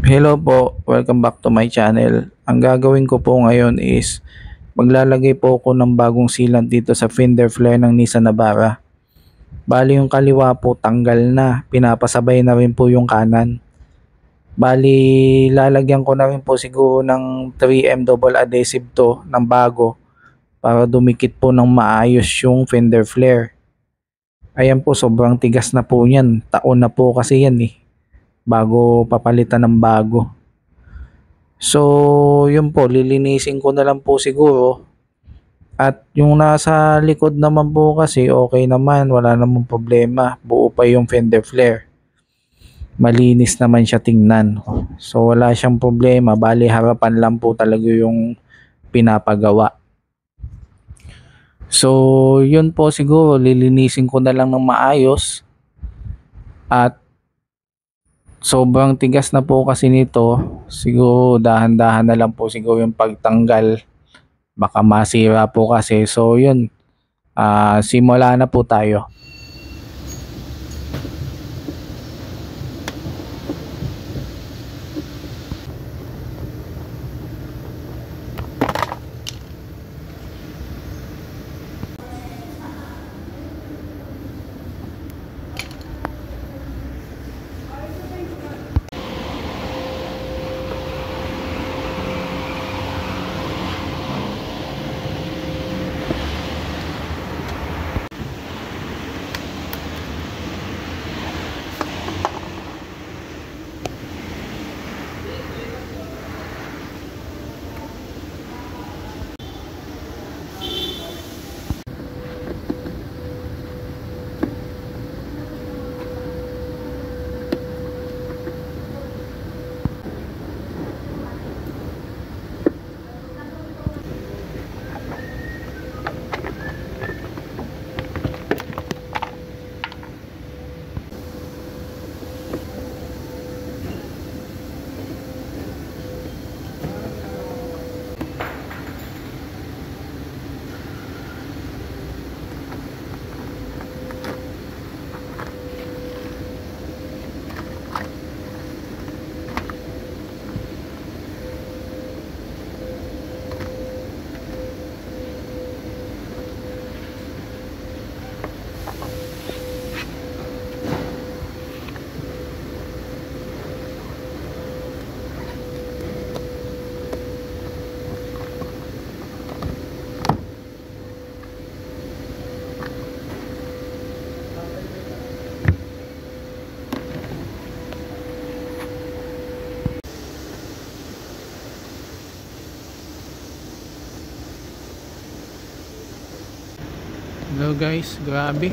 Hello po, welcome back to my channel. Ang gagawin ko po ngayon is maglalagay po ako ng bagong sealant dito sa fender flare ng Nissan Navara. Bali yung kaliwa po tanggal na, pinapasabay na rin po yung kanan. Bali lalagyan ko na rin po siguro ng 3M double adhesive to ng bago para dumikit po ng maayos yung fender flare. Ayan po, sobrang tigas na po yan, taon na po kasi yan bago papalitan ng bago. So, yun po, lilinisin ko na lang po siguro. At yung nasa likod naman po kasi okay naman, wala namang problema. Buo pa yung fender flare. Malinis naman siya tingnan. So, wala siyang problema. Bali, harapan lang po talaga yung pinapagawa. So, yun po siguro, lilinisin ko na lang ng maayos. At sobrang tigas na po kasi nito, siguro dahan-dahan na lang po siguro yung pagtanggal, baka masira po kasi. So yun, simula na po tayo. Hello guys, grabe,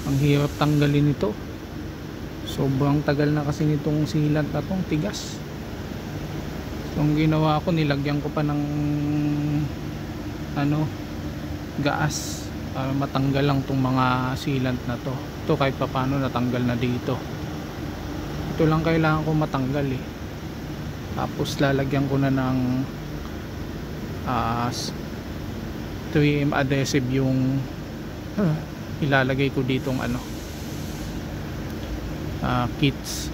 ang hirap tanggalin ito. Sobrang tagal na kasi nitong sealant na tong tigas. So ang ginawa ko, nilagyan ko pa ng gaas para matanggal lang tong mga sealant na to. Ito kahit papano natanggal na dito. Ito lang kailangan ko matanggal Tapos lalagyan ko na ng 3M adhesive yung ilalagay ko ditong kits.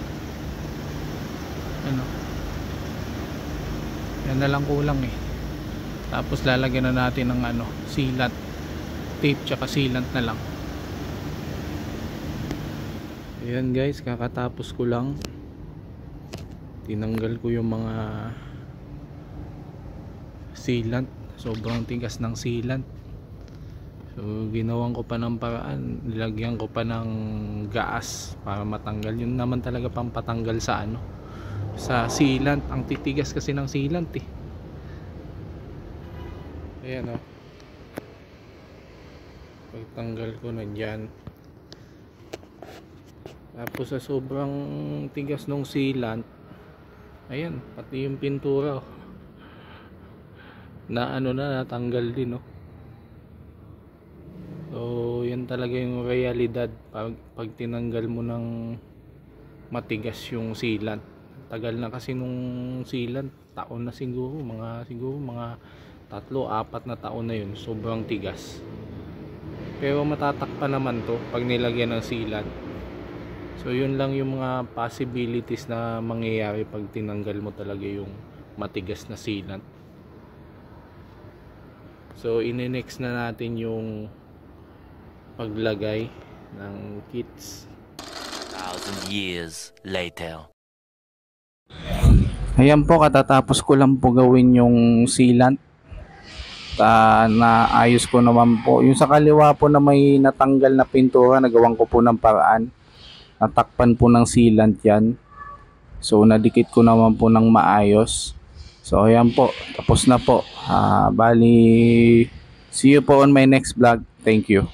Yan na lang kulang Tapos lalagyan na natin ng sealant tape tsaka sealant na lang. Ayan guys, kakatapos ko lang, tinanggal ko yung mga sealant. Sobrang tigas ng sealant. So ginawan ko pa ng paraan, nilagyan ko pa ng gaas para matanggal. Yun naman talaga pampatanggal sa sa sealant. Ang titigas kasi ng sealant Ayan pagtanggal ko na dyan. Tapos sa sobrang tigas ng sealant, ayan, pati yung pintura na natanggal din So yan talaga yung realidad pag tinanggal mo ng matigas yung sealant. Tagal na kasi nung sealant, taon na siguro mga 3-4 na taon na yun. Sobrang tigas, pero matatakpan naman to pag nilagyan ng sealant. So yun lang yung mga possibilities na mangyayari pag tinanggal mo talaga yung matigas na sealant. So ine-next na natin yung paglagay ng kits. 1,000 years later. Ayan po, katatapos ko lang po gawin yung sealant. Na ayos ko naman po. Yung sa kaliwa po na may natanggal na pintura, nagawan ko po ng paraan. Natakpan po ng sealant yan. So nadikit ko naman po ng maayos. So ayan po, tapos na po. Bali, see you po on my next vlog. Thank you.